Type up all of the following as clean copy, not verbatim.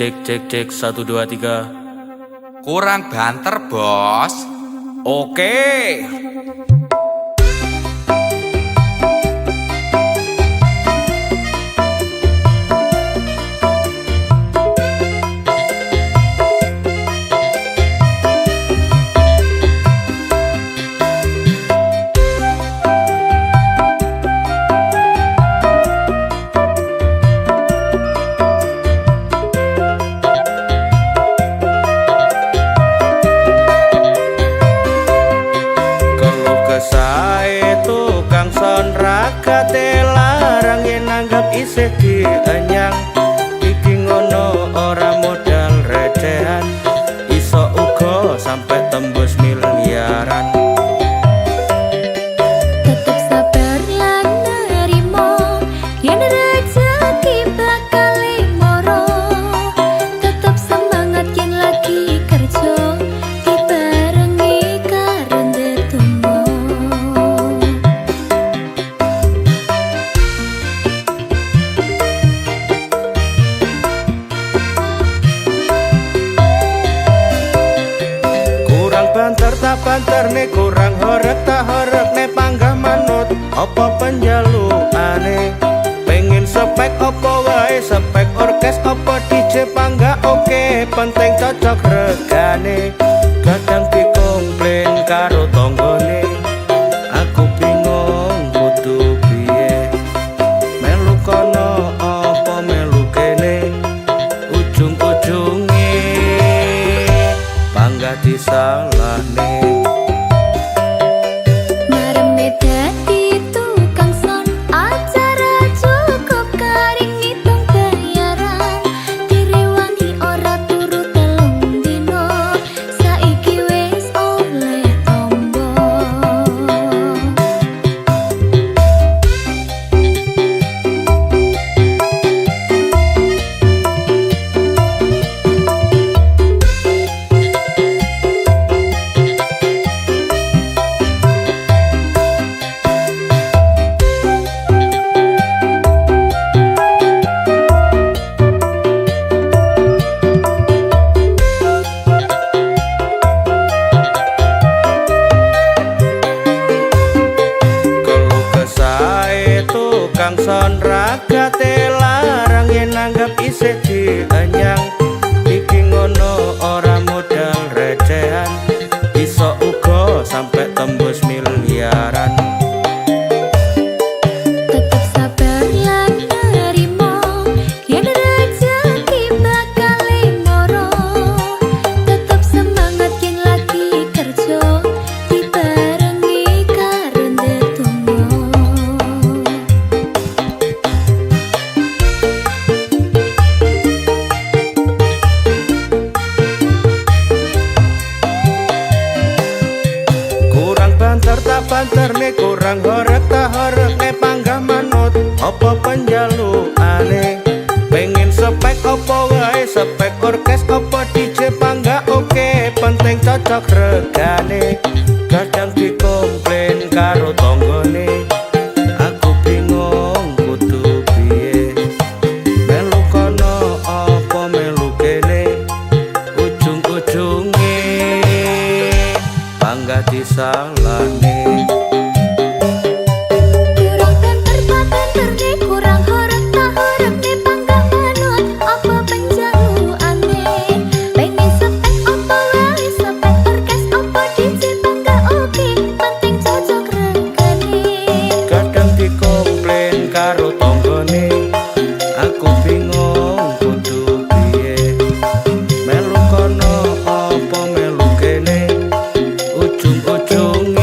Cek 1 2 3. Kurang banter, Bos. Oke. Rakate larang yen nanggap isih dienyang iki ngono ora modal recehan iso uga sampai tembus miliaran. Tetep sabar lan nerimo yen rezeki bakal moro. Tetep semangat yen lagi kerja dibarengi karo ndedonga. Banter nih kurang horek tak horek nih panggah manut apa penjalukane pengen spek apa wae spek orkes apa DJ panggah oke penting cocok regane kadang dikomplain karo tonggone aku bingung kudu piye melu kono apa melu kene ujung-ujunge panggah disalahne. Kang son rakate larang yen nanggap isih dienyang iki ngono ora modal recehan iso uga sampai tembus miliaran. Tetep sabar lan nerimo yen rezeki bakal moro. Tetep semangat yen lagi kerja dibarengi karo ndedonga. Banter nih kurang horek tak horek nih panggah manut apa penjalukane pengen spek apa wae spek orkes apa DJ panggah oke penting cocok regane kadang dikomplain karo tonggone aku bingung kudu piye melu kono apa melu kene ujung-ujunge panggah disalahne. Karo tonggone aku bingung kudu piye melu kono apa melu kene ujung-ujung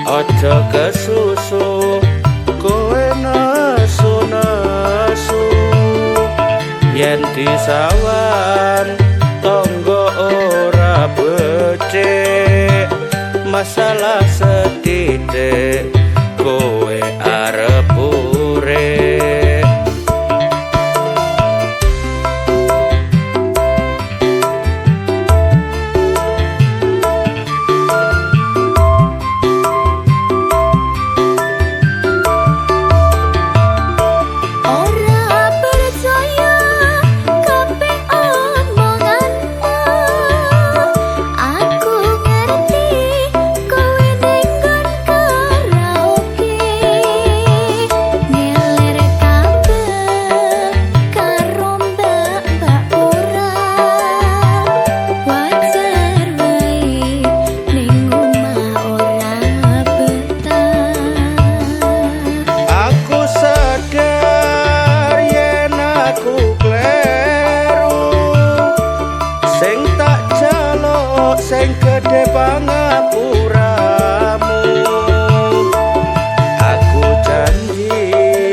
Ojo kesusu kowe nesu-nesu yen disawan tonggo ora becik masalah setitik kowe arep urip Ora percaya kabeh omonganmu Aku ngerti kowe nenggon karaoke Ngeler kabeh karo mbak-mbak ora Wajar wae ning omah ora betah Aku sadar yen aku kleru sing tak jaluk sing gedhe pangapuramu aku janji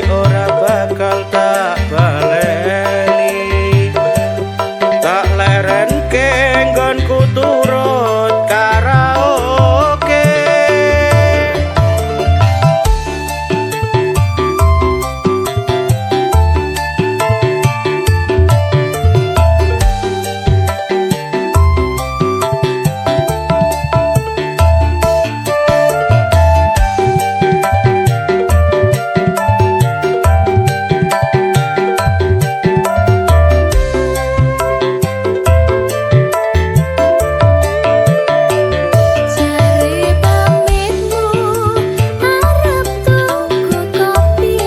ora bakal tak baleni tak lerenke nggonku turut karaoke Jare pamitmu arep tuku kopi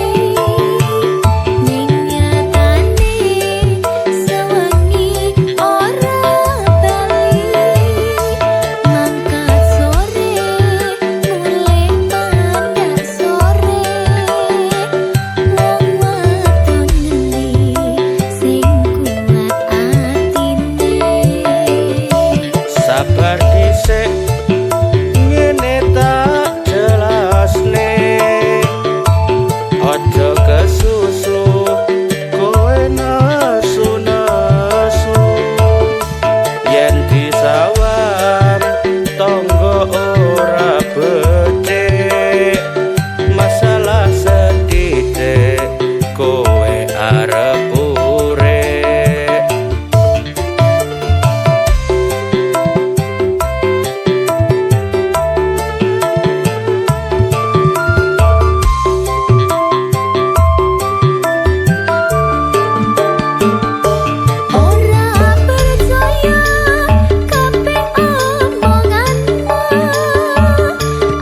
ning nyatane sewengi ora bali mangkat sore mulai pandang sore wong wadon ngendi sing kuat atine sabar dhisik ngene tak jelasne ojo kesusu kowe nesu-nesu yen disawan tonggo ora becik masalah setitik kowe arep urip Ora percaya kabeh omonganmu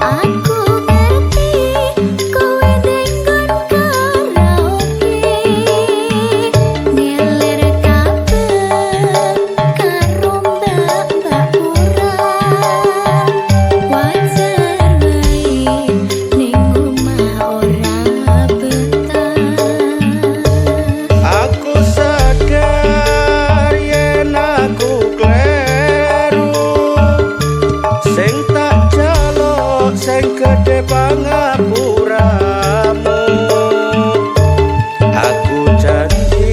Aku ngerti kowe nenggon karaoke Ngeler kabeh karo mbak-mbak ora Wajar wae ning omah ora betah Aku sadar yen aku kleru sing tak jaluk sing gedhe pangapuramu aku janji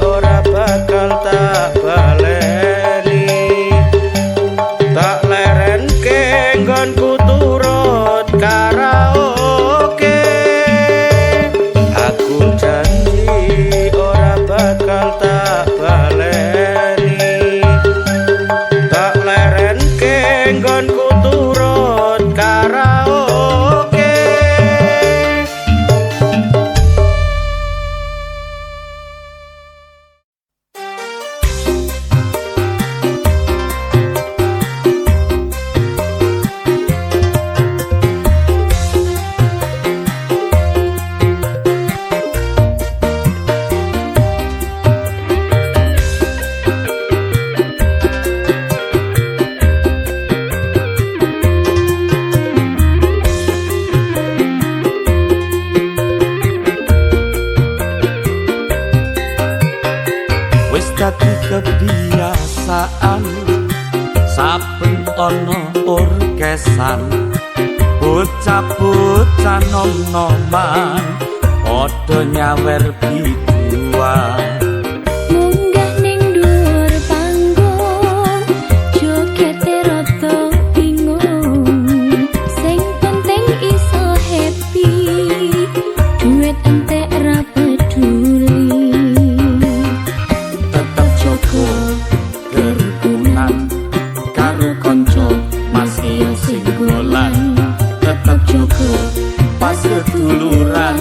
ora bakal tak baleni tak lerenke nggonku turut karaoke aku janji ora bakal tak baleni tak lerenke nggonku turut karaoke dadi kebiasaan saben ana orkesan bocah-bocah nom-noman padha nyawer biduan Munggah ning dhuwur panggung jogete rada bingung sing penting iso happy duit entek ra peduli tetep jaga kerukunan karo kanca masih sing golan tetep jaga pas seduluran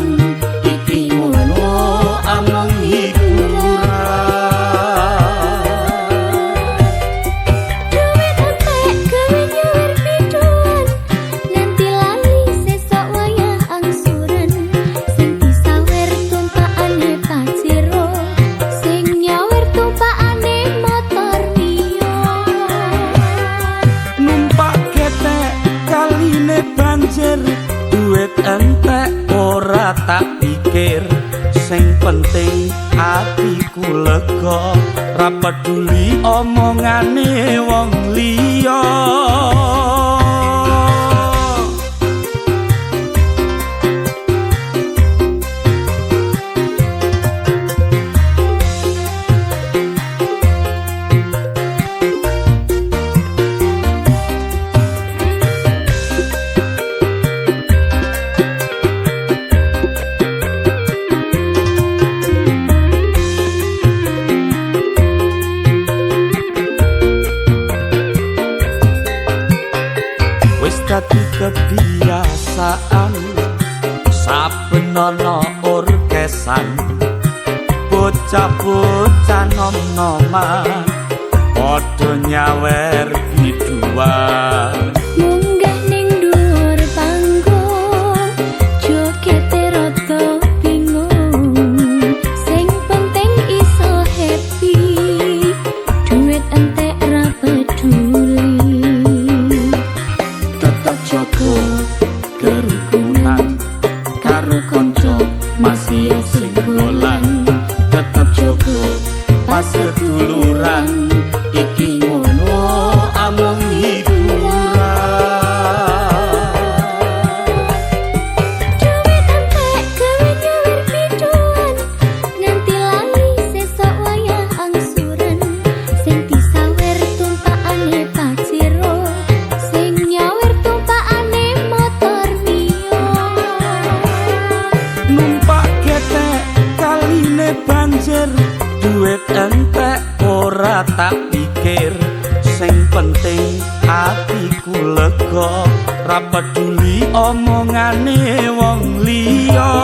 iki ngono amang hiburan duit entek gawe nyawer biduan nganti lali sesok wayah angsuran sing disawer tumpakane paciro sing nyawer tumpakane motor mio numpak ketek kaline banjir duit entek ora tak pikir sing penting atiku lega ra peduli omongane wong liya wis dadi kebiasaan saben ana orkesan bocah-bocah nom-noman padha nyawer biduan munggah ning dhuwur panggung jogete rada bingung sing penting iso happy duit entek ra peduli tetep jaga kerukunan karo kanca masih sing golan tetep jaga pas seduluran iki ngono amang hiburan duit entek gawe nyawer biduan nganti lali sesok wayah angsuran sing disawer tumpakane paciro sing nyawer tumpakane motor mio numpak ketek kaline banjir duit entek ora tak pikir sing penting atiku lega ra peduli omongane wong liya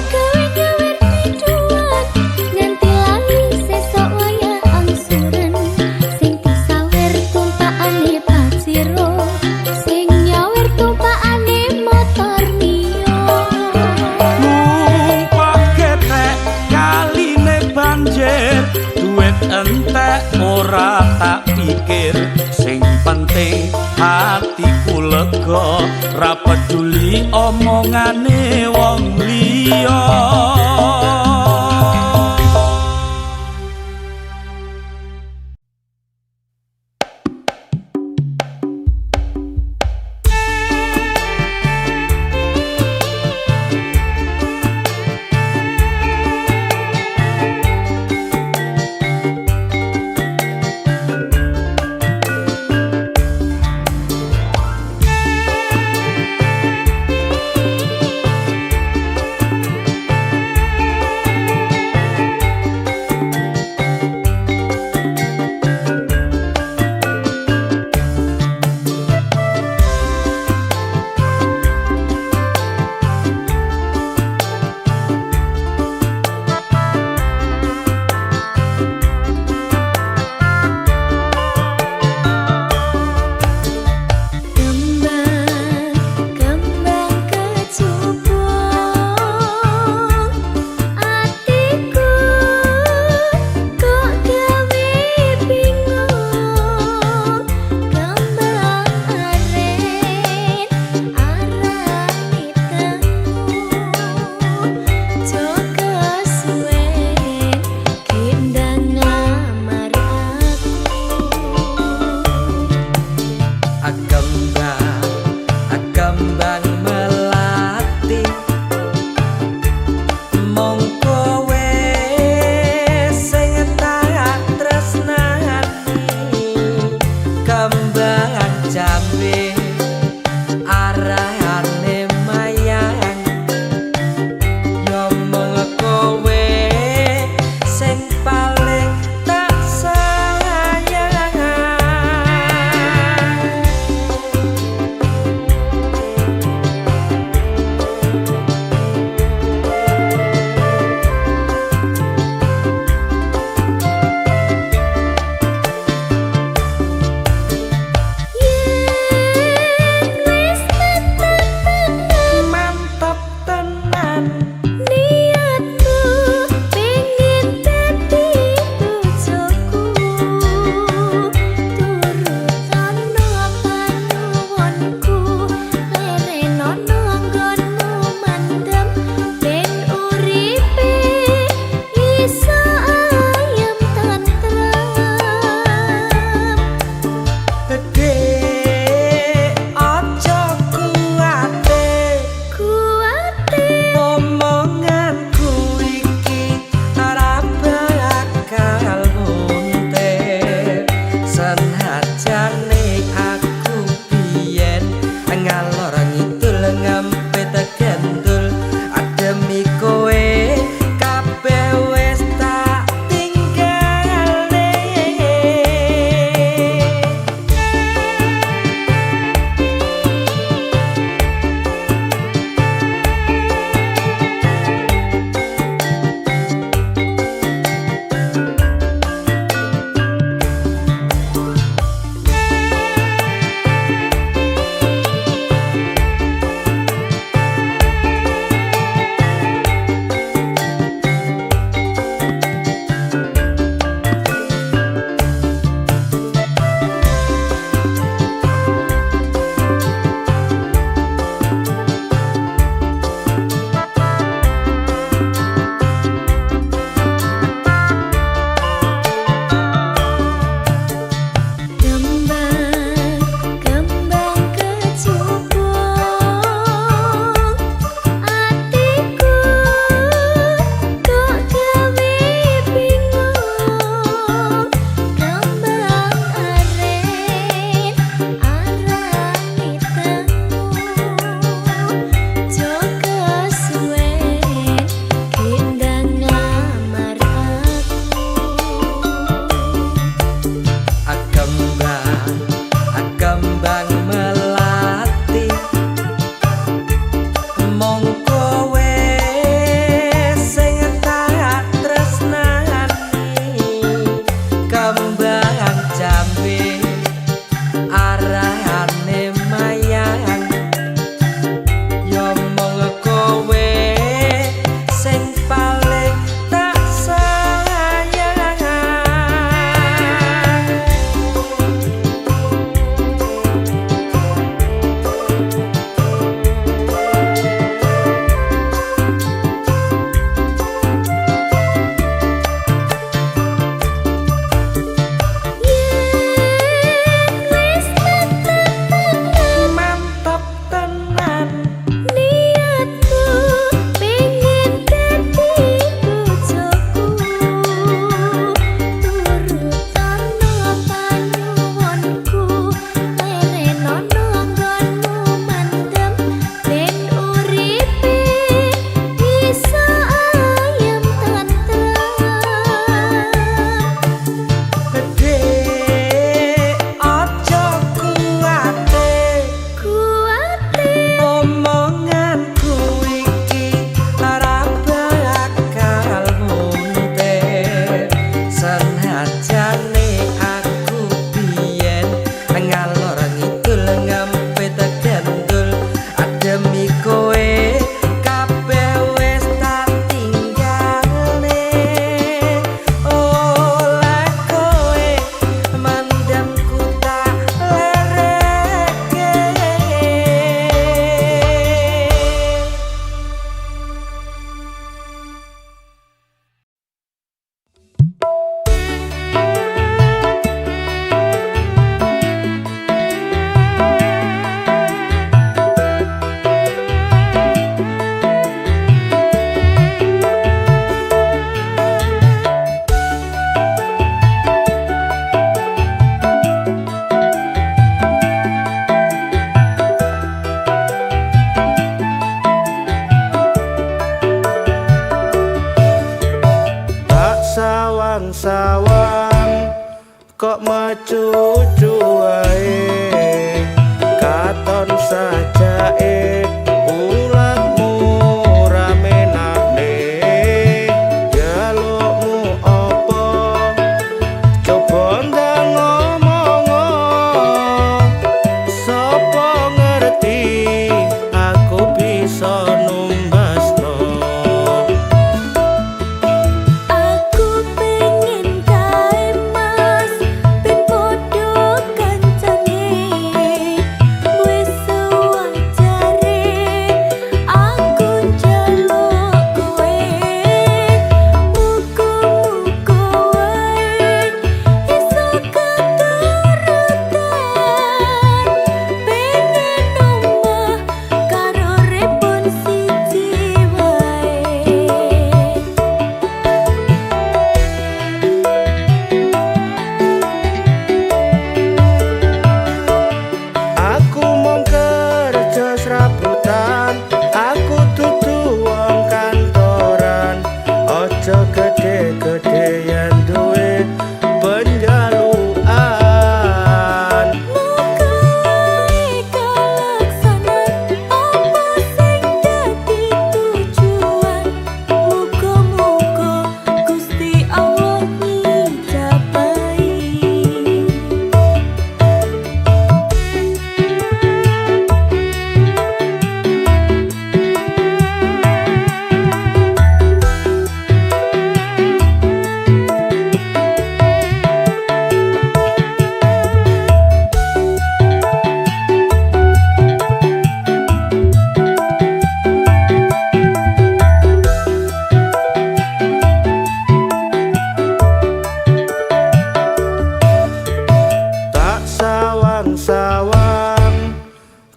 gawe nyawer biduan nganti lali sesok wayah angsuran sing disawer tumpakane paciro sing nyawer tumpakane motor mio numpak ketek kaline banjir duit entek ora tak pikir sing penting hatiku lega ra peduli omongane wong liya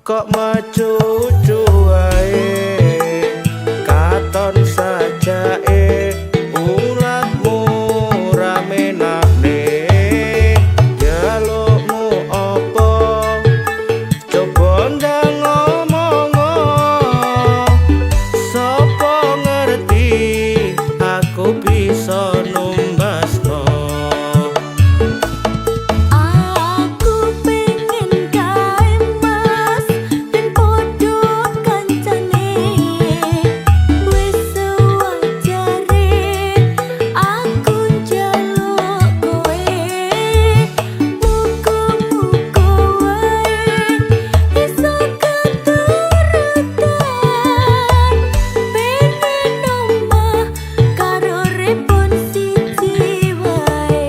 kok mecucu wae katon sajake ulatmu ramenane jalukmu apa coba ndang ngomong sapa ngerti aku bisa numbasno. Aku pengen kae mas ben podo kancane wis sewajare aku njaluk kowe muga-muga wae iso keturutan pengen omah karo repon siji wae.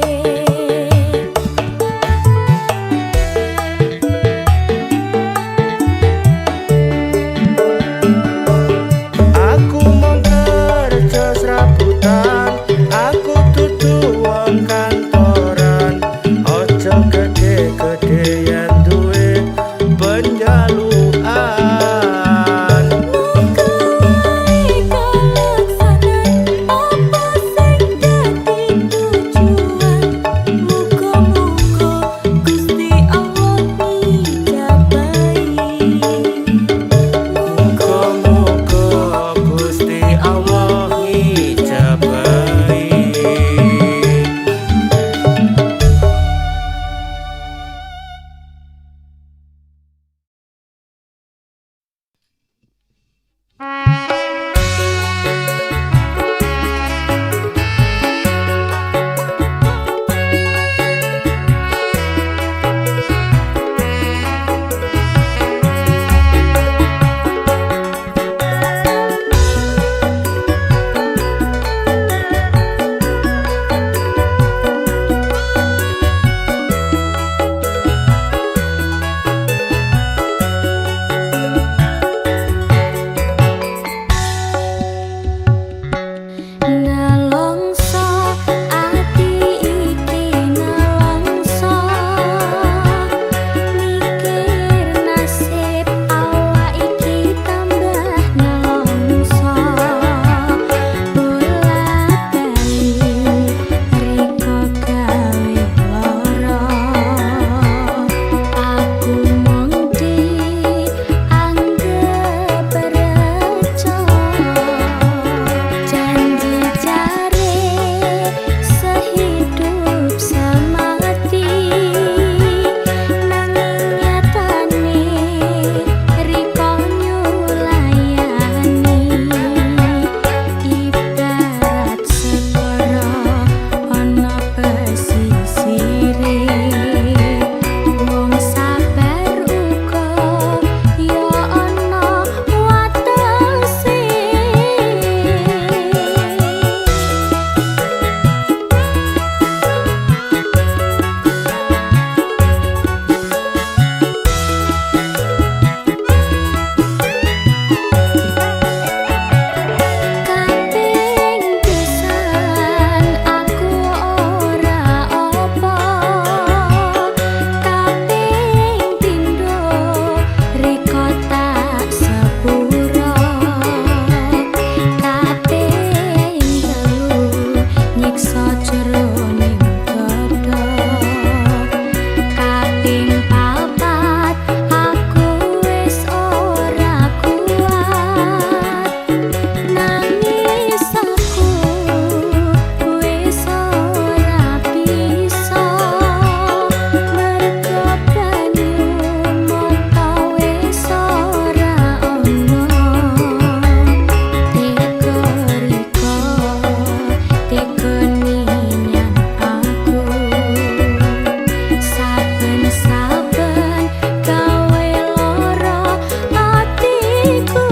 Aku mau kerja serabutan, aku dudu wong kantoran. Ojo gede-gedean duwe penjaluan. Muga wae kalaksanan apa sing dadi tujuan. Muga-muga Gusti Allah ngijabahi. Muga-muga Gusti Allah ngijabahi. Nalongso ati iki nalongso mikir nasib awak iki tambah nalongso bolak-balik riko gawe lara aku mung dianggep reca janji jare sehidup semati nanging nyatane riko nyulayani ibarat segara ana pesisire wong sabar uga ya ana watese. Kaping pisan aku ora apa kaping pindho riko tak sepuro kaping telu nyiksa jroning dada kaping papat aku wis ora kuat nangis aku wis ora bisa mergo banyu mata wis ora ono teko riko teko ninyang aku saben-saben gawe lara atiku.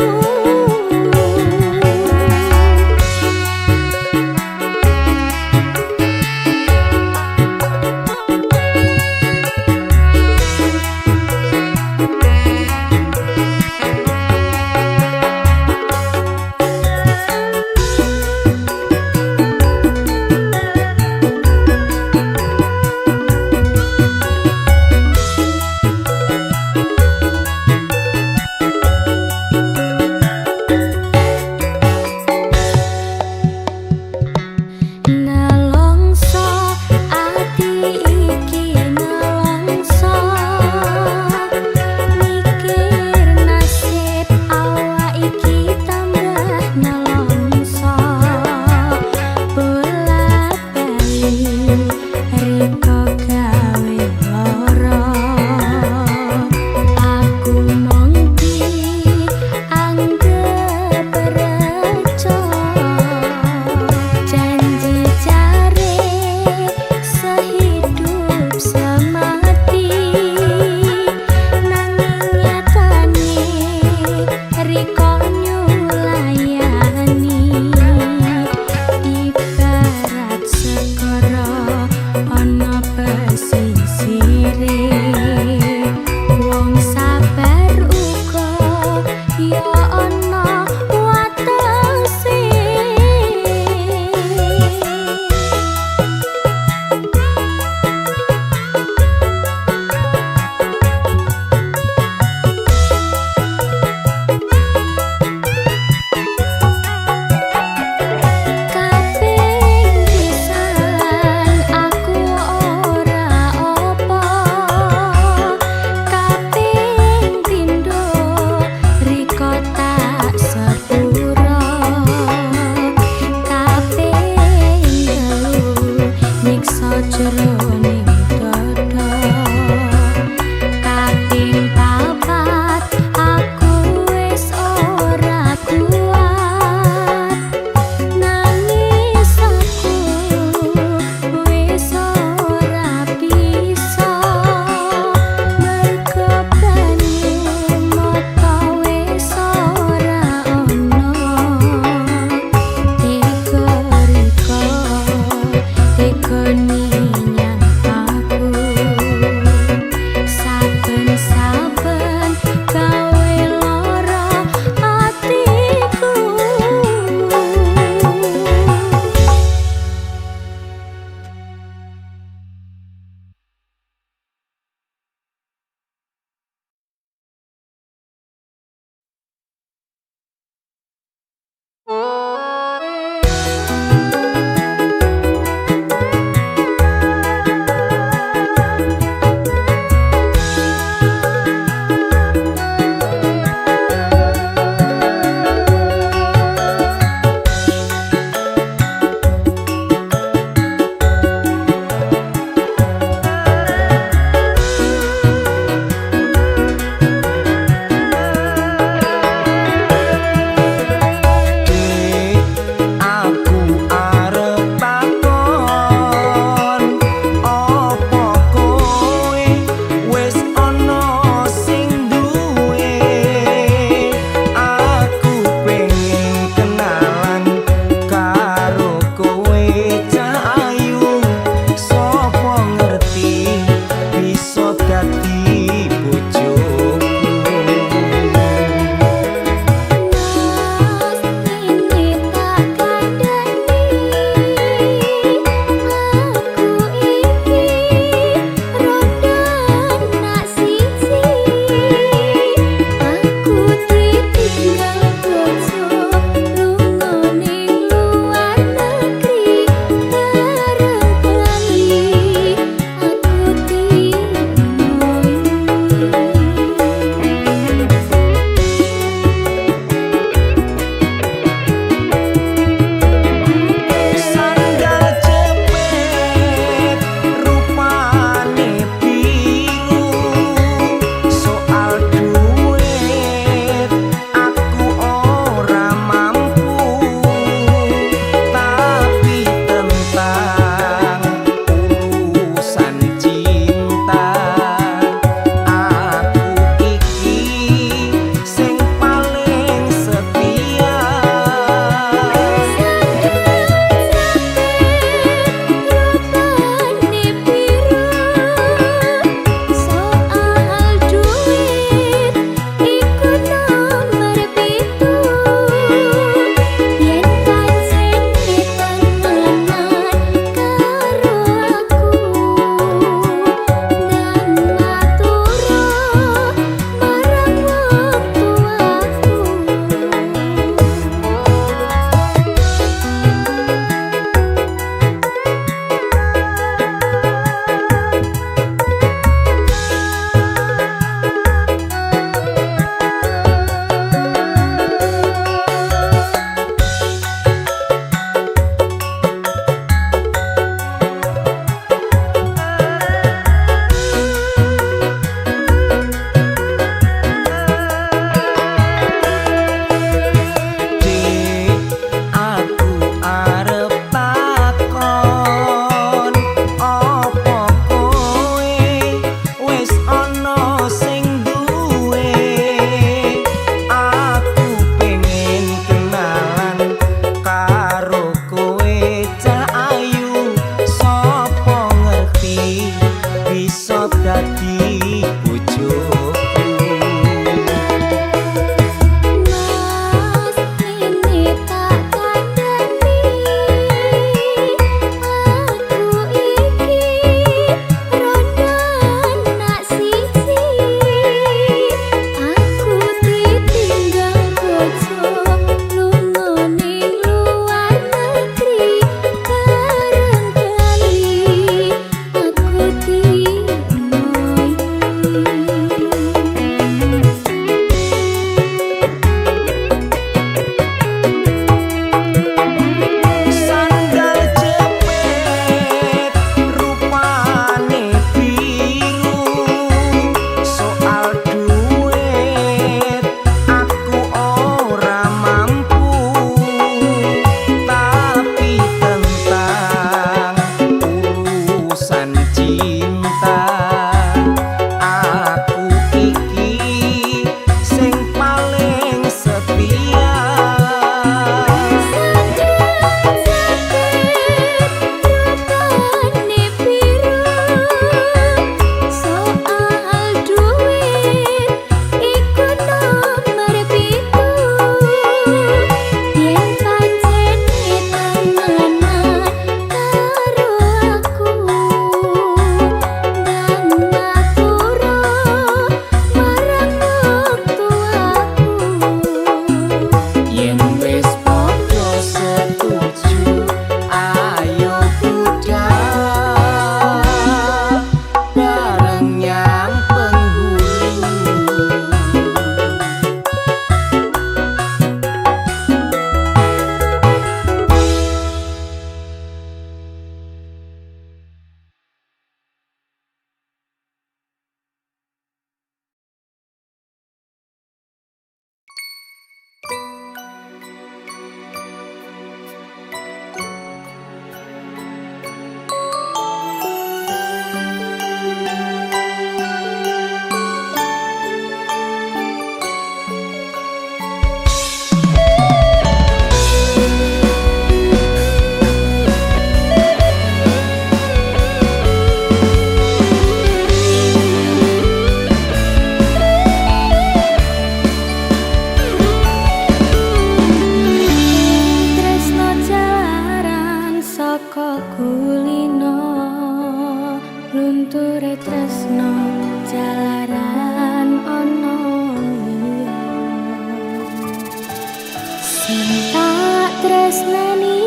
Tak tresnani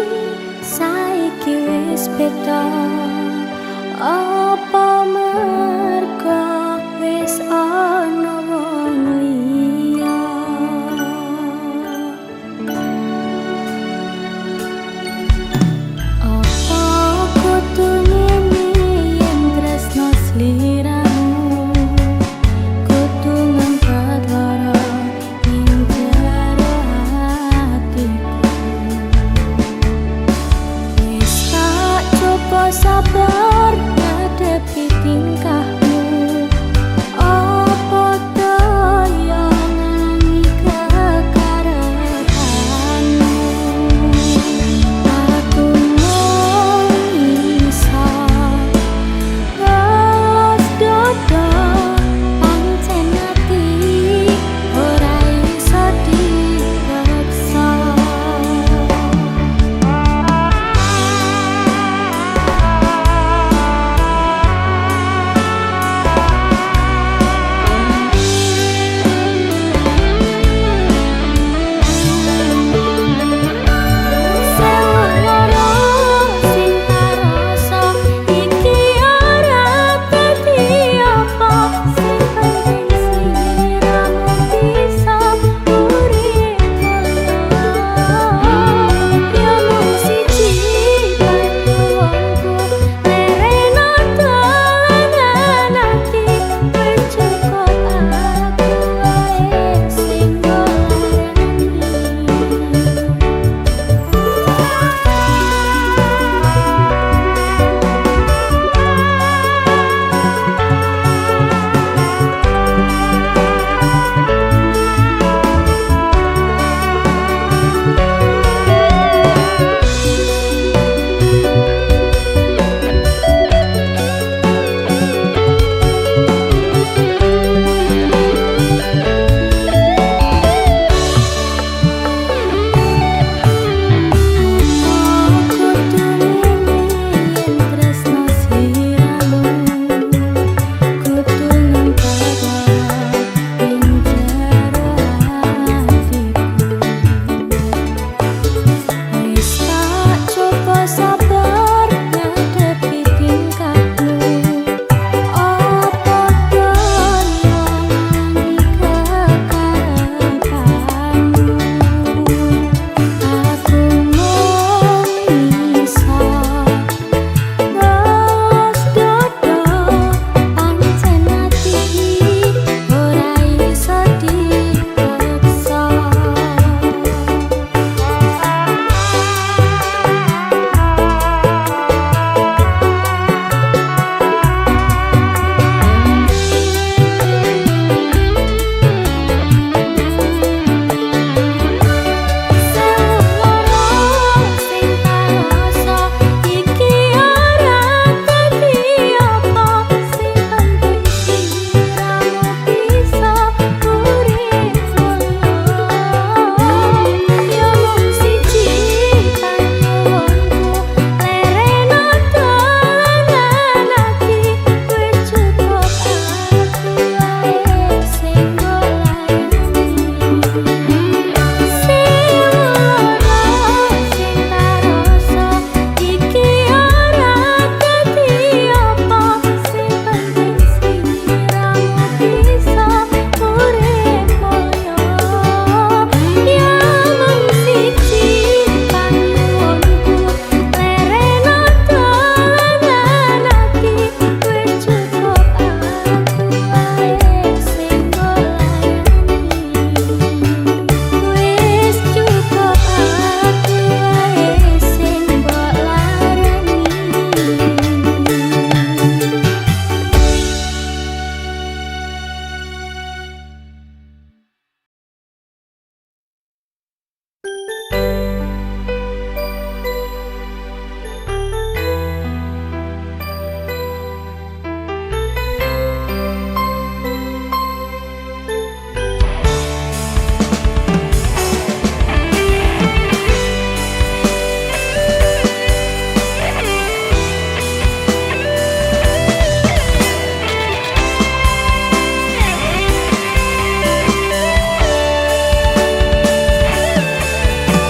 saiki wis beda apa merga wis ana wong liya apa kudu ngene yen tresno sliramu kudu ngangkat lara ing jero hatiku wis tak coba sabar ngadep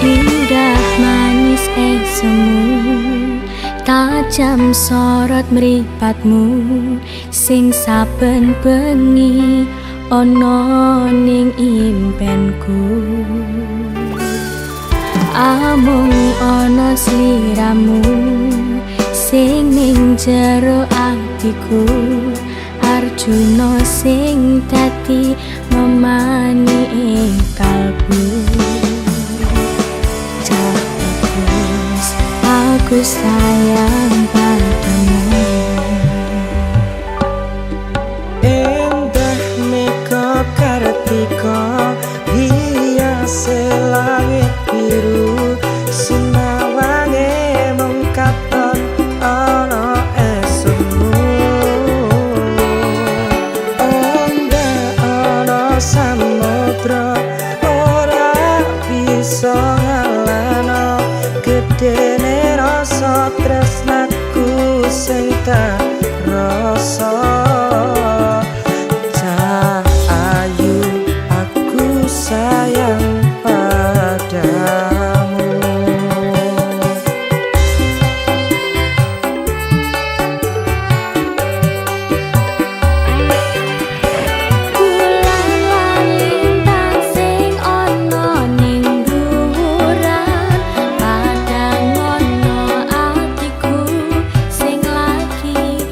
indah manis semu tajam sorot mripatmu sing saben bengi ana ning impenku amung ana sliramu sing ning jero atiku Arjuna sing dadi memani ing kalbu Jagus aku sayang padamu Endah meka kartika hiase langit biru sinawange mung katon ana esmu Endah ana samudra ora bisa ngalano gedene rasa tresnaku sing tak rasa Ayu aku sayang padamu Bulan lintang sing ana ning dhuwuran padang ana atiku sing lagi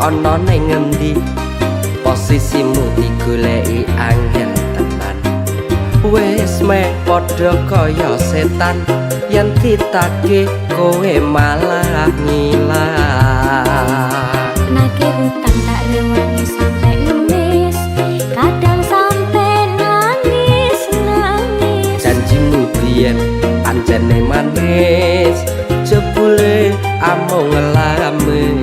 ana ning ngendi posisimu digoleki angel tenan wis meh padha kaya setan yen ditagih kowe malah ngilang nagih utang tak rewangi sampai ngemis kadang sampai nangis nangis janjimu biyen pancene manis jebule amung ngelamis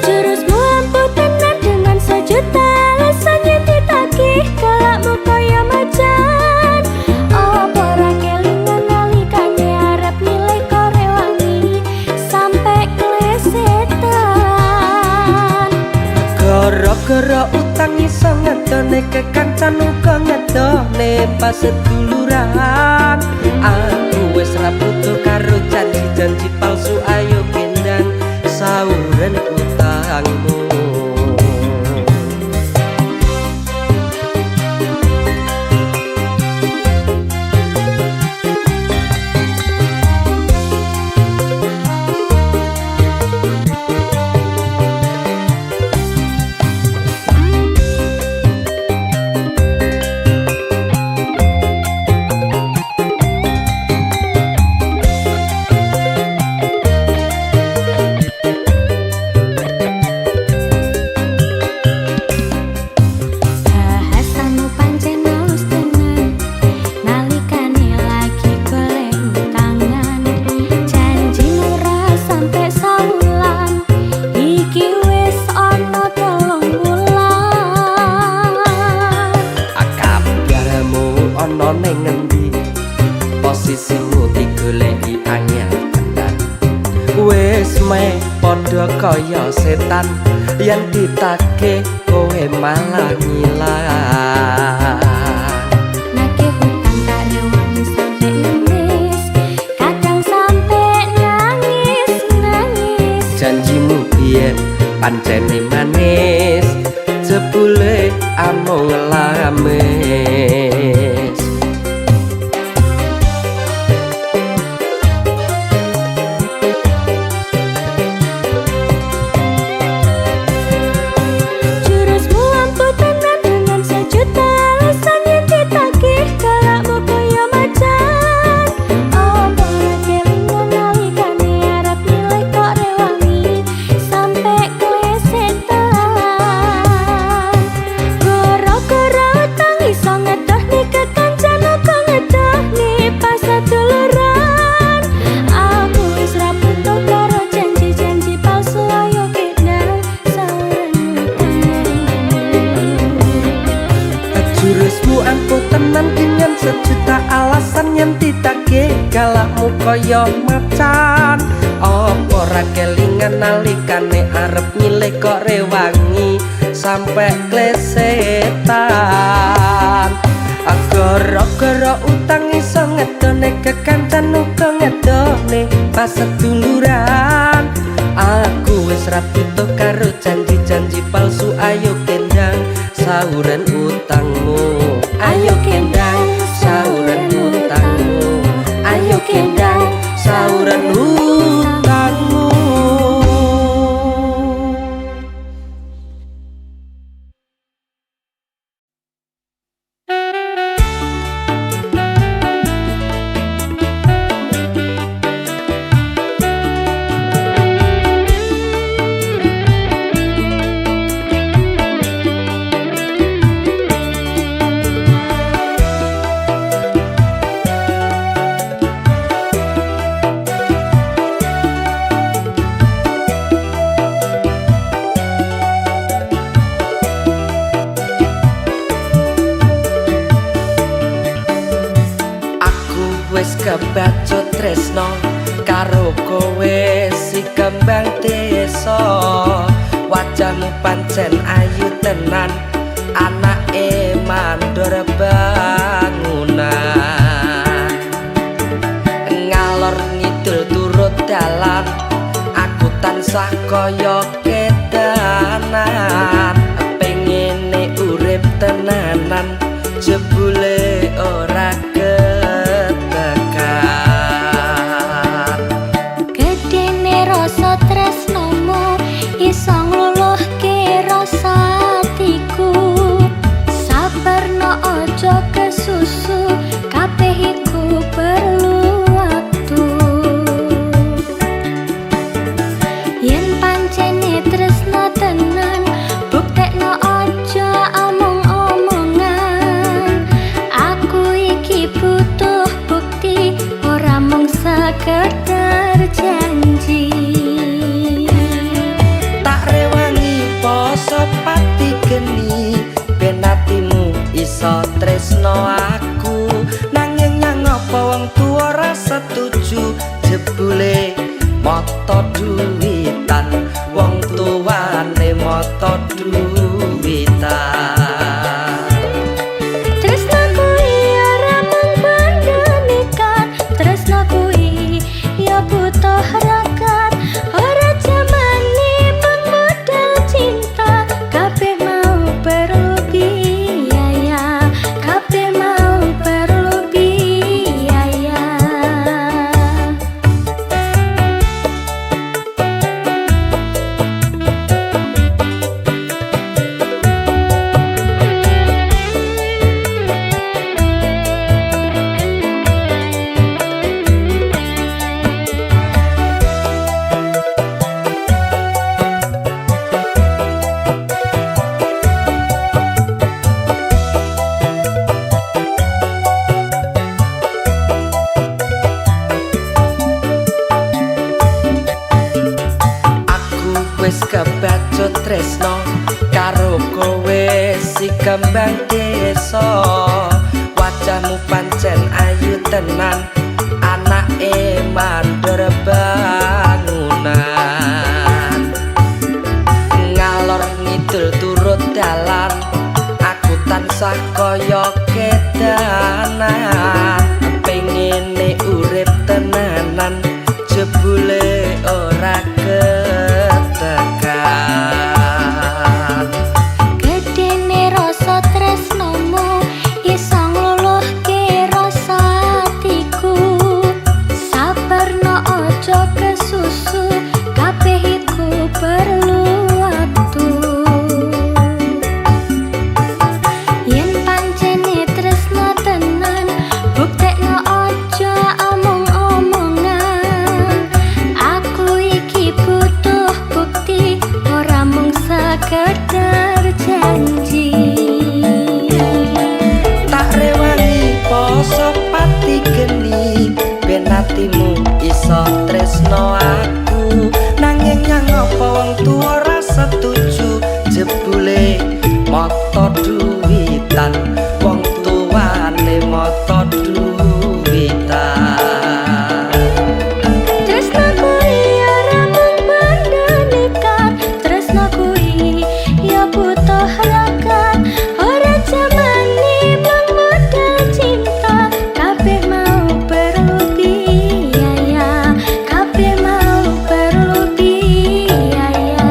jurusmu ampuh tenan dengan sejuta alasan yang ditagih kelakmu kaya macan apa ra kelingan nalikane arep nilai korewangi sampai klesetan gara-gara utang iso ngedone kekancan uga ngedone pas seduluran aku wis ra butuh karo janji-janji palsu ayo gendang sauren utangmu bahasamu pancen halus tenan nalikane lagi golek utangan janjimu ra sampai sawulan iki wis ana 3 wulan kabarmu ana ning ngendi posisimu digoleki angel tenan wis meh padha kaya setan yen ditagih kowe malah ngilang nagih utang tak rewangi sampai ngemis kadang sampai nangis nangis janjimu biyen pancene manis jebule amung ngelamis jurusmu ampuh tenan dengan sejuta alasan yang ditagih kelakmu kaya macan apa ra kelingan nalikane arep nilai kok rewangi sampai klesetan gara-gara utang iso ngedohne kekancan uga ngedohne pas seduluran aku wis ra butuh karo janji-janji palsu ayo gendang sauren jurusmu ampuh tenan dengan sejuta alasan yang ditagih galakmu kaya macan apa ra kelingan nalikane arep nyilih kok rewangi sampai klesetan gara-gara utang iso ngedone kekancan uga ngedone pas seduluran aku wis ra butuh karo janji-janji palsu ayo gendang sauren utangmu ayo gendang sauren utangmu ayo gendang sauren utangmu wis kebacut tresno karo kowe si kembang desa wajahmu pancen ayu tenan anake mandor bangunan ngalor ngidul turut dalan aku tansah kaya kedanan pengene urip tenanan jebule ora ketekan. Gedene rasa tresnomu iso ngluluhke rasa atiku. Sabarno ojo kesusu, kabeh iku perlu waktu. Yen pancene tresno tenan, buktekno ojo omong-omongan. Aku iki butuh bukti, ora mung sekedar janji. Tak rewangi poso pati geni, ben atimu iso tresno aku. Nanging nyang apa wong tuwa ora setuju, jebule mata duwitan, wong tuwane mata duwitan. Tresno kuwi ora mung pandemikan, tresno kuwi ya butuh rakat. Ora jamane mung modal cinta, kabeh mau perlu biaya, kabeh mau perlu biaya. Aku wis kebacut tresno karo kowe si kembang desa. Wajahmu pancen ayu tenan, anake mandor bangunan. Ngalor ngidul turut dalan, aku tansah kaya kedanan. Pengene urip tenanan, jebule ora ketekan. Gedene rasa tresnomu iso ngluluhke rasa atiku. Sabarno ojo kesusu, kabeh iku perlu waktu. Yen pancene tresno tenan, buktekno ojo omong-omongan. Aku iki butuh bukti, ora mung sekedar janji. Tak rewangi poso pati geni, ben atimu iso tresno aku. Nanging nyang apa wong tuwa ora setuju, jebule mata duwitan, wong tuwane mata duwitan. Tresno kuwi ora mung pandemikan, tresno kuwi ya butuh rakat. Ora jamane mung modal cinta, kabeh mau perlu biaya, kabeh mau perlu biaya.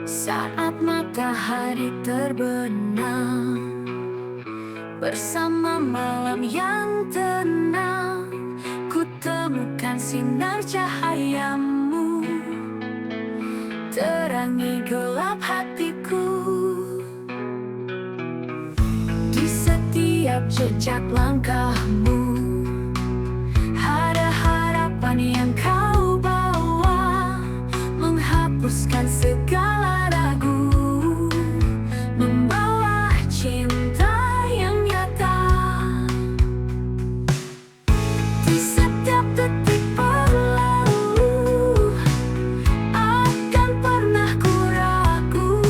Saat matahari terbenam bersama malam yang tenang, ku temukan sinar cahayamu, terangi gelap hatiku. Di setiap jejak langkahmu ada harapan yang kau bawa, menghapuskan segala ragu, membawa cinta yang nyata. Di setiap detik berlalu, akan pernah ku ragu,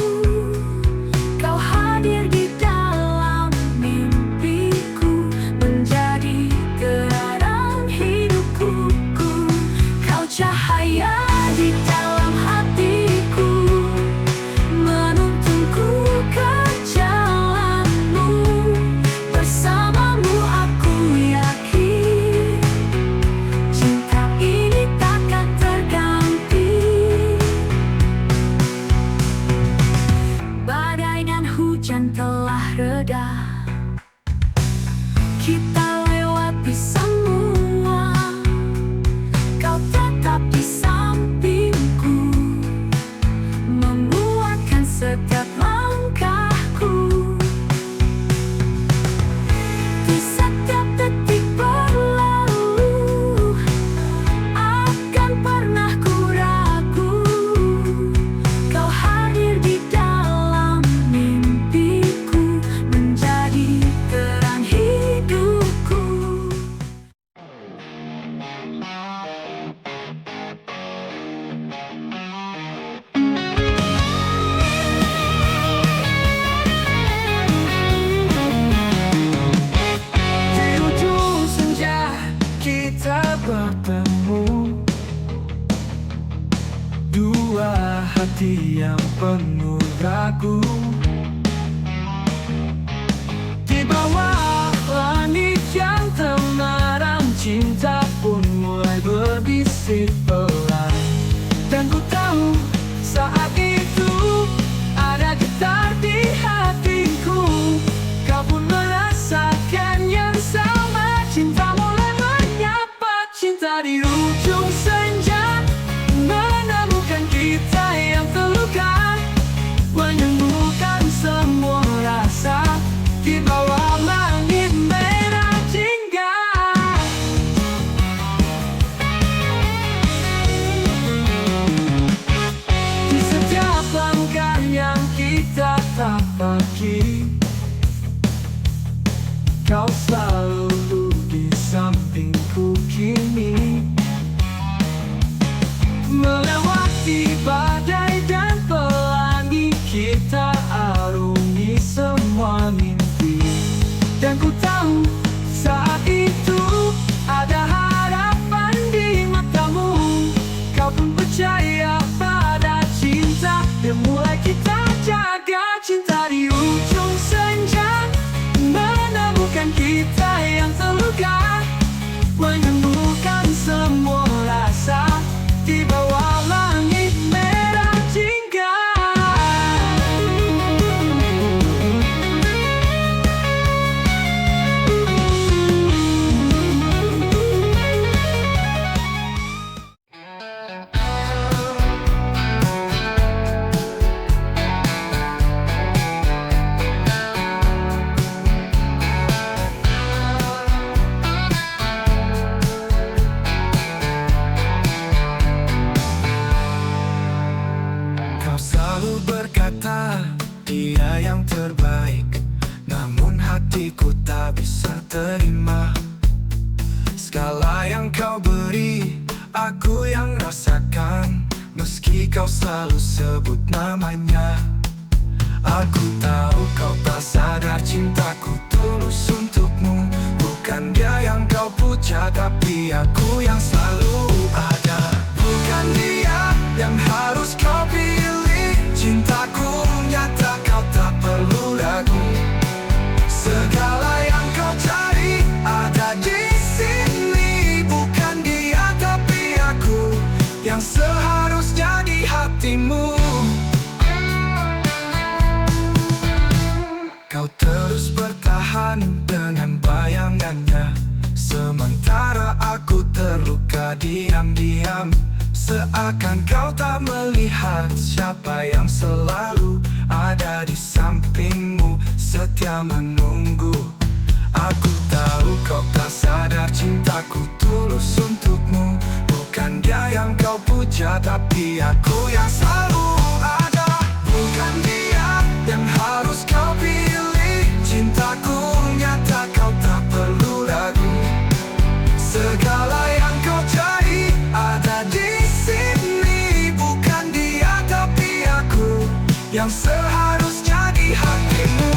kau hadir di dalam mimpiku, menjadi terang hidupku. Kau cahaya di dalam hatiku, hujan telah reda, kita lewati semua. Kau tetap di sampingku, menguatkan setiap langkahku. Di setiap detik berlalu, akan pernah ku ragu. Kau hadir di dalam mimpiku, menjadi terang hidupku. Di ujung senja kita bertemu, dua hati yang penuh ragu. Di bawah langit yang temaram, cinta pun mulai berbisik pelan. Dan ku tahu saat itu ada getar di hatiku. Kau pun merasakan yang sama, cinta mulai menyapa. Cinta di ujung senja menemukan kita yang terluka, menyembuhkan semua rasa di bawah langit merah jingga. Di setiap langkah yang kita tapaki, kau selalu di sampingku kini. Melewati badai dan pelangi, kita arungi semua mimpi. Dan ku tahu saat itu ada harapan di matamu. Kau pun percaya pada cinta yang mulai kita jaga. Cinta di ujung senja menemukan kita yang terluka, menyembuhkan semua rasa di bawah langit merah jingga. Kau selalu berkata dia yang terbaik, namun hatiku tak bisa terima. Segala yang kau beri, aku yang rasakan, meski kau selalu sebut namanya. Aku tahu kau tak sadar cintaku tulus untukmu. Bukan dia yang kau puja, tapi aku yang selalu ada. Bukan dia yang harus kau pilih, cintaku nyata kau tak perlu ragu. Segala yang kau cari ada di sini. Bukan dia tapi aku yang seharusnya di hatimu. Kau terus bertahan dengan bayangannya, sementara aku terluka diam-diam. Seakan kau tak melihat siapa yang selalu ada di sampingmu, setia menunggu. Aku tahu kau tak sadar cintaku tulus untukmu. Bukan dia yang kau puja, tapi aku yang selalu ada. Bukan dia yang harus kau pilih, cintaku nyata kau tak perlu ragu. Segala yang kau cari ada di sini. Bukan dia tapi aku yang seharusnya di hatimu.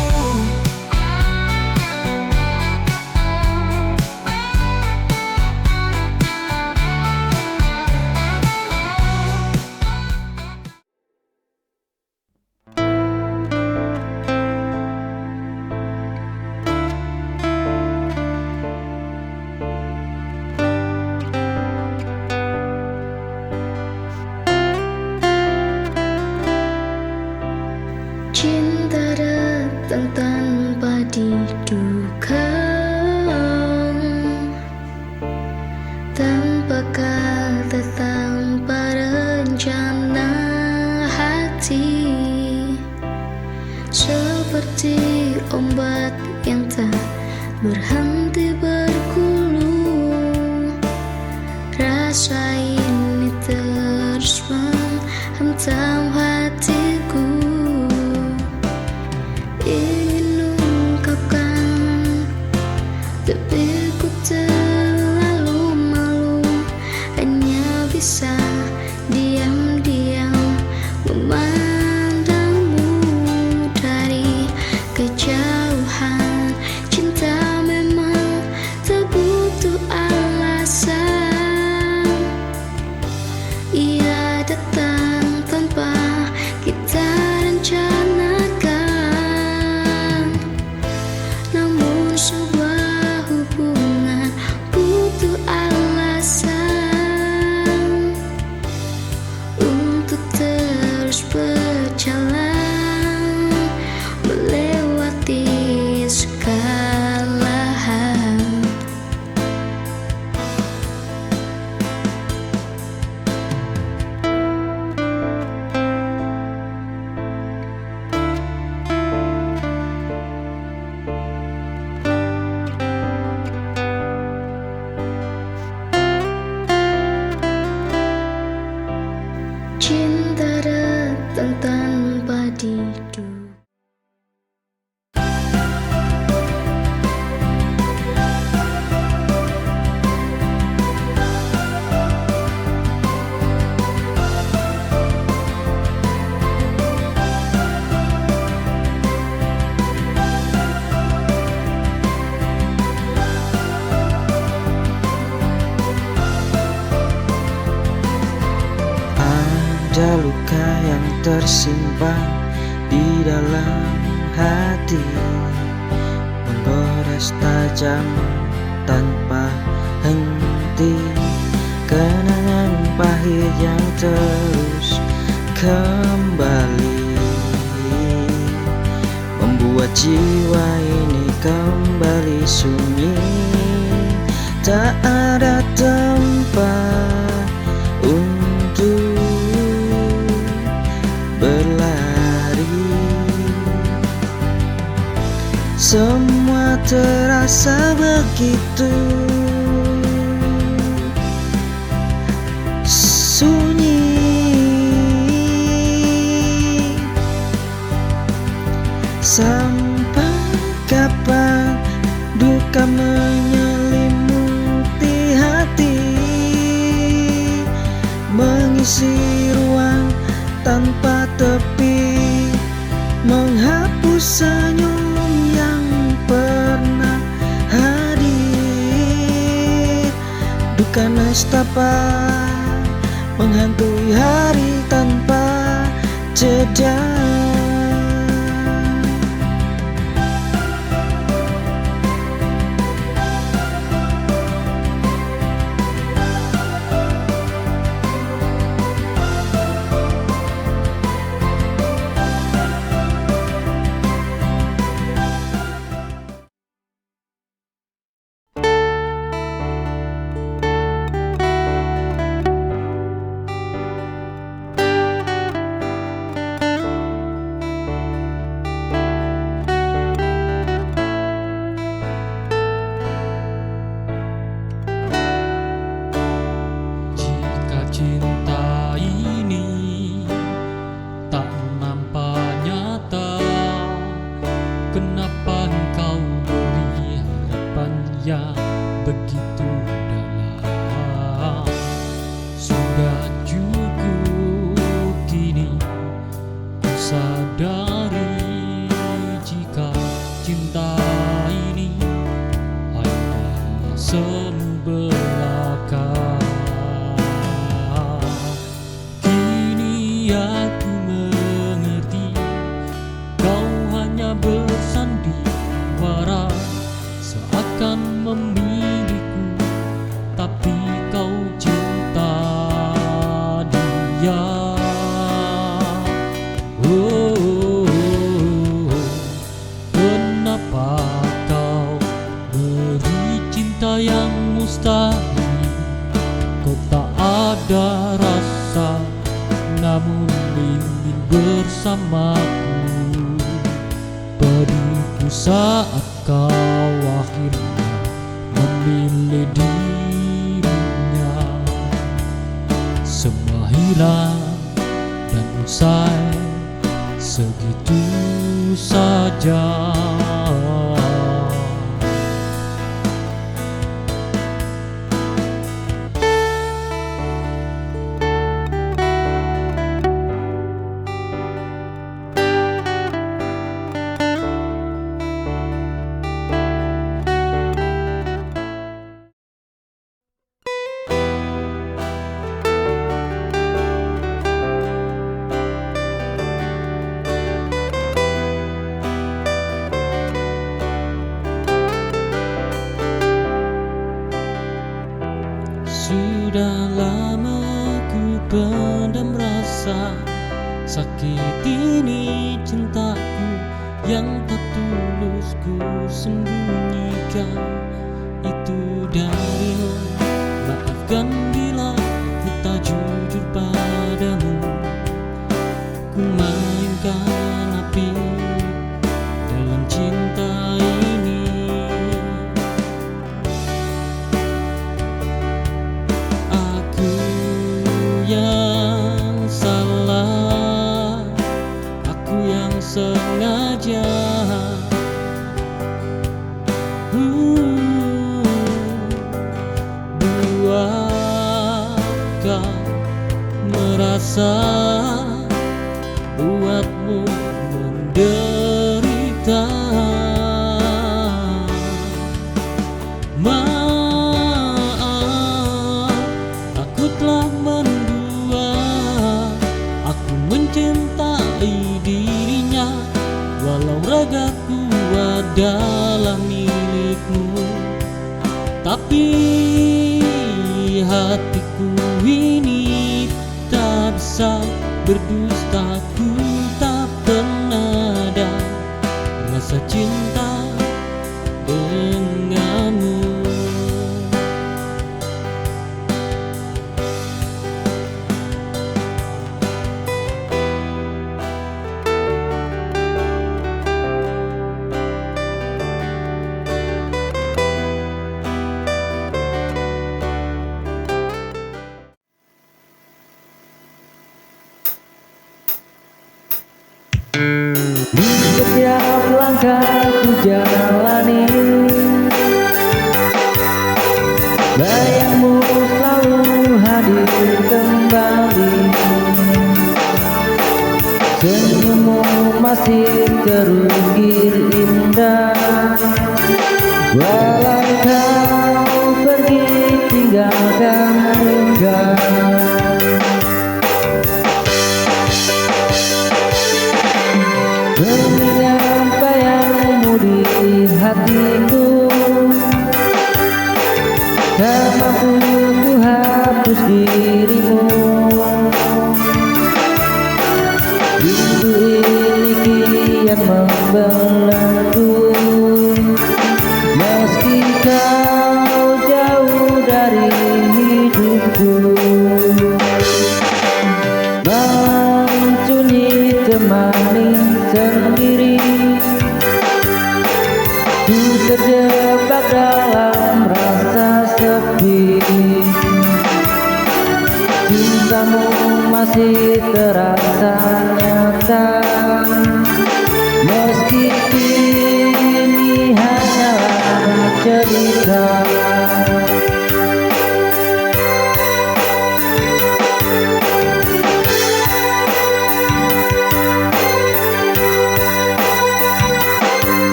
seperti ombak yang tak berhenti bergulung. Rasa ini terus menghantam hatiku, ingin ungkapkan tapi ku terlalu malu, hanya bisa diam-diam memandangmu dari kejauhan. Cinta memang tak butuh alasan, ia datang tanpa kita rencanakan. Namun sebuah hubungan butuh alasan untuk terus berjalan melewati segala hal. Cinta datang tanpa diduga. Ada luka yang tersimpan di dalam hati, menggores tajam tanpa henti. Kenangan pahit yang terus kembali membuat jiwa ini kembali sunyi. Tak ada tempat untuk berlari, semua terasa begitu sunyi. Sampai kapan duka menyelimuti hati, mengisi ruang tanpa tepi, menghapus senyum yang pernah hadir. Duka nestapa menghantui hari tanpa jeda. Cinta ini tak nampak nyata, kenapa engkau beri harapan yang begitu dalam? Sudah cukup kini ku sadari jika cinta ini hanya semu belaka. Aku mengerti kau hanya bersandiwara, seakan memilikiku, tapi kau cinta dia. Kenapa kau beri cinta yang mustahil? Kau tak ada rasa namun ingin bersamaku. saat kau akhirnya memilih dirinya. Semua hilang dan usai segitu saja. Sudah lama ku pendam rasa sakit ini, cintaku yang tak tulus ku sembunyikan itu darimu. Maafkan bila ku tak jujur padamu, ku mainkan api dalam cinta ini. Yang salah, aku yang sengaja buat kau merasa, buatmu menderita. Maaf, aku telah mencintai dirinya, walau ragaku adalah milikmu. Tapi hatiku ini tak bisa berdusta, ku tak pernah ada rasa cinta denganmu. Di setiap langkah ku jalani, bayangmu selalu hadir kembali. Senyummu masih terukir indah, walau kau pergi tinggalkan luka. Mengingat bayangmu di hatiku, tak mampu ku hapus dirimu. Rindu ini kian membelenggu, meski kau jauh dari hidupku. Malam sunyi temani sendiri, ku terjebak dalam rasa sepi. Cintamu masih terasa nyata, meski kini hanyalah cerita.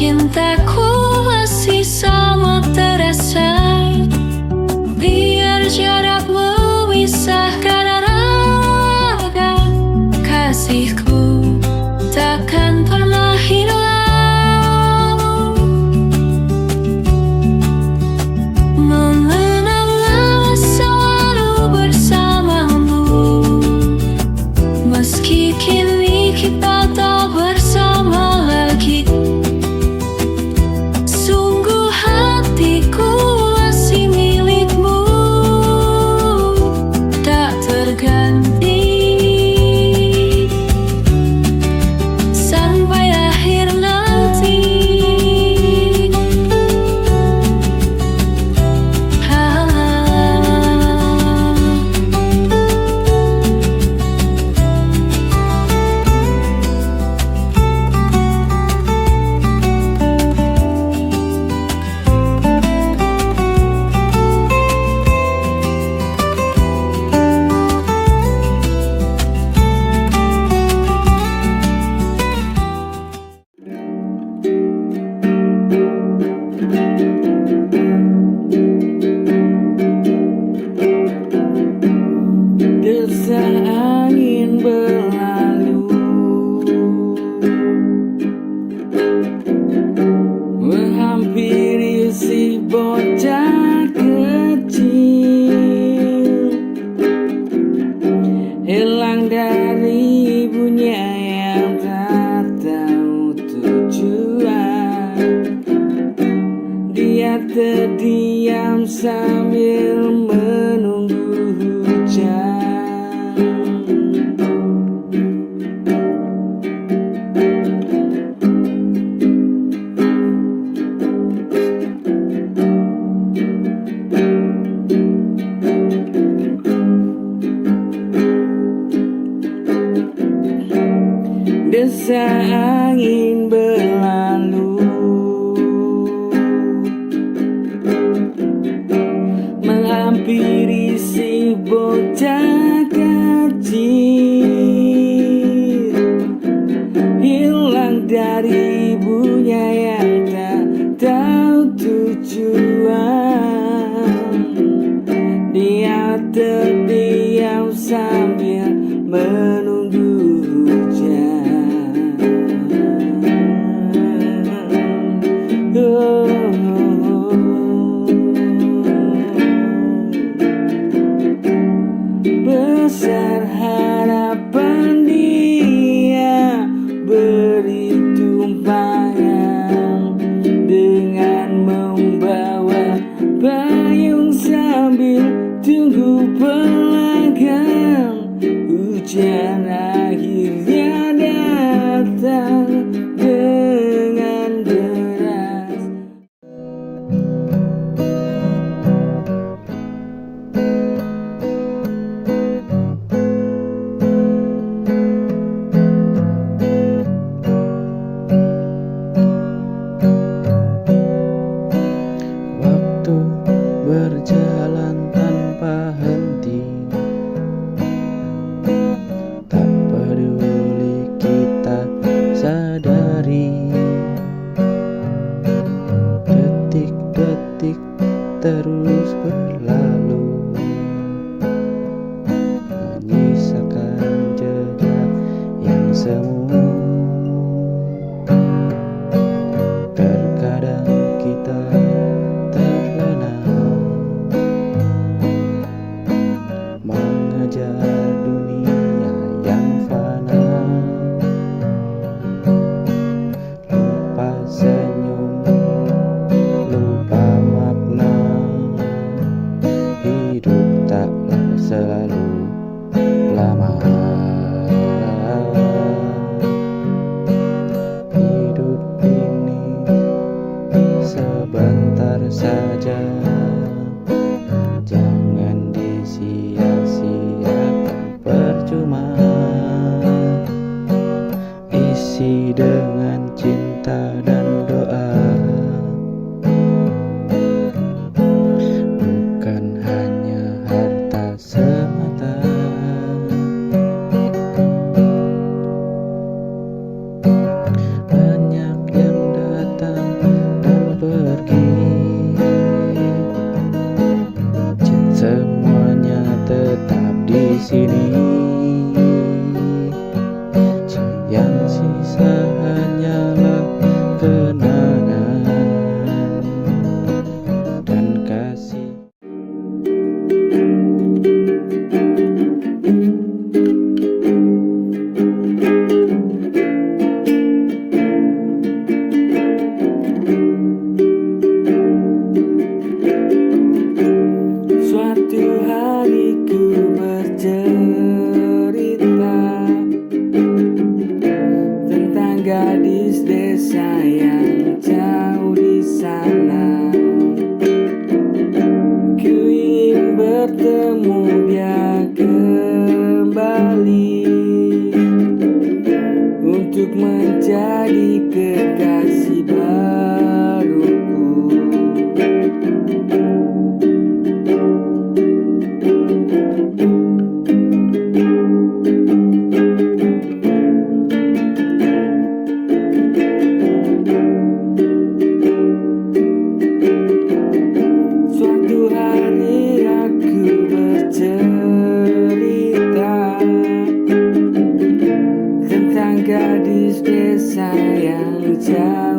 Cintaku masih sama terasa, biar jarak memisahkan raga. Kasihku takkan pernah hilang, mengenang selalu bersamamu. Meski kini kita tak bersama lagi, sungguh hatiku masih milikmu, tak terganti sampai akhir nanti. Desa angin berlalu, menghampiri si bocah kecil, hilang dari ibunya yang tak tahu tujuan. Dia terdiam sambil menunggu hujan. Desa angin berlalu, menghampiri si bocah kecil, hilang dari ibunya yang tak tahu tujuan. Dia terdiam sambil menunggu hujan.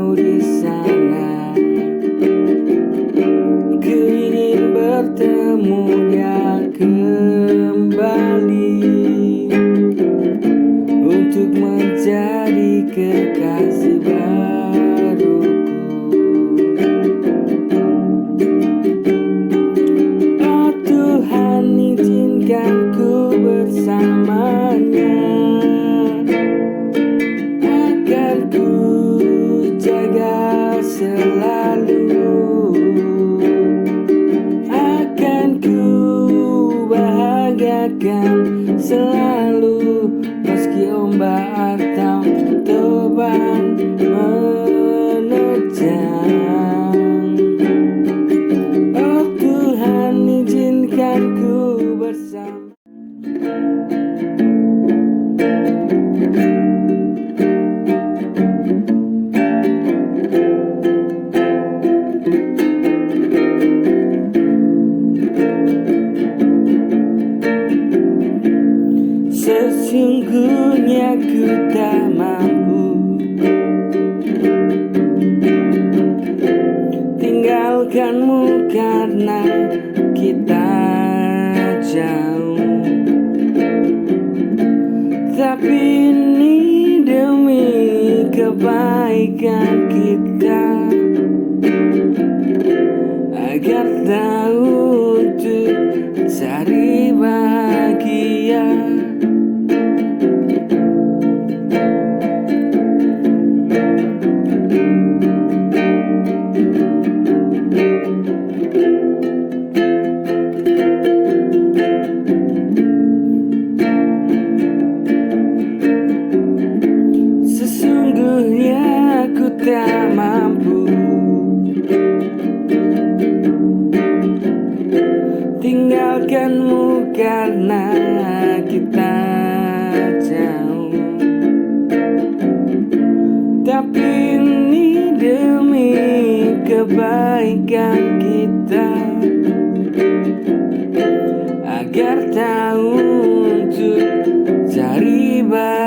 kau di sana. Ku ingin bertemunya kembali untuk menjadi kekasih baruku. Oh Tuhan, izinkan ku bersamanya, akan ku jaga selalu, akan ku bahagiakan selalu, meski ombak atau topan menerjang. Oh Tuhan, izinkan ku bersama. Sesungguhnya ku tak mampu tinggalkanmu karena kita jauh. Tapi ini demi kebaikan kita, agar tahu untuk cari bahagia. Sesungguhnya aku tak mampu tinggalkanmu karena kita jauh. Tapi ini demi kebaikan kita, agar tahu untuk cari bahagia.